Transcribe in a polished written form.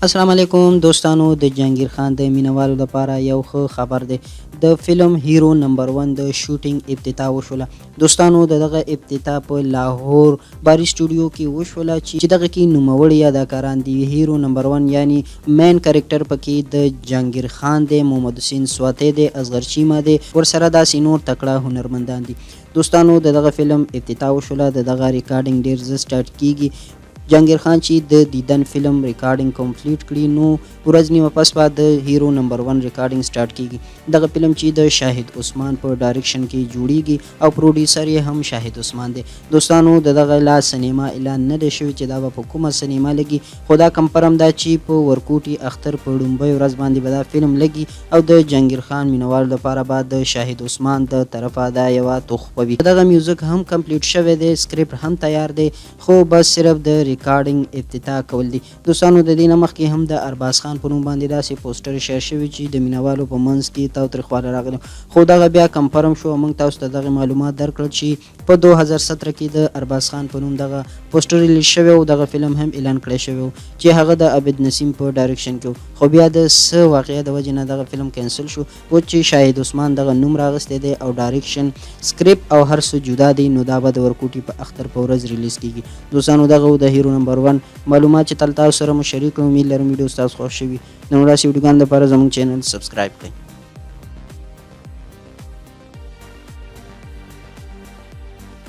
السلام علیکم دوستانو. د جهانگیر خان د مینوالو لپاره یو ښه خبر دی. د فلم هیرو نمبر 1 د شوټینګ افتتاح وشوله. دوستانو د دغه افتتاح په لاهور باری سټوډیو کې وشوله چې دغه کې نوموړي اداکاران دي. هیرو نمبر 1 یعنی مین کریکټر پکې د جهانگیر خان دی، محمد حسین سواتی دی، اصغر چیمه دی، ورسره داسې نور تکړه هنرمندان دي. دوستانو د دغه فلم افتتاح وشوله. د دغه ریکارډینګ ډیر ژر سٹارټ کیږي. جهانگیر خان چې د دیدن فلم ریکارډینګ کمپلیټ کړي نو ورځ نیمه پس به د هیرو نمبر 1 ریکارډینګ سٹارټ کیږي. دغه فلم چې د شاهد عثمان په ډایرکشن کې جوړیږي او پروډوسر یې هم شاهد عثمان دی. دوستانو د دغه لا سینما اعلان نه دی شوی چې دا به په کومه سینما لګي، خو دا کنفرم ده چې په ورکوټي اختر په لومبۍ ورځ باندې به دا فلم لګي او د جهانگیر خان مینوالو لپاره به د شاهد عثمان د طرفه دا یوه تحفه وي. دغه میوزیک هم کمپلیټ شوی دی، سکرپټ هم تیار دی، خو بس صرف د ریکارډینګ افتتاح کول دي. دوستانو د دې نه مخکې هم د ارباز خان په نوم باندې داسې پوسټر شیر شوی چې د مینوالو په منځ کې تاوتریخوالی راغلی، خو دغه بیا کنفرم شو. موږ تاسو ته دغه معلومات درکړل چې په 2017 کې د ارباز خان په نوم دغه پوسټر ریلیز شوی او دغه فلم هم اعلان کړی شوی چې هغه د عابد نسیم په ډایرکشن کې، خو بیا د څه واقعه د وجې نه دغه فلم کینسل شو. و چې شاهد عثمان دغه نوم راغستی دی او ډایرکشن سکرپټ او هر څه جدا دی، نو دا به د ورکوټي په اختر په ورځ ریلیز کیږي. دوستانو دغه د هیرو نمبر 1 معلومات چې تل تاسو سره مو شریک کوم. امید لرم ویډیو ستاسو خوښ شوي. نو داسې ویډیوګانو لپاره زموږ چینل سبسکرایب کړئ.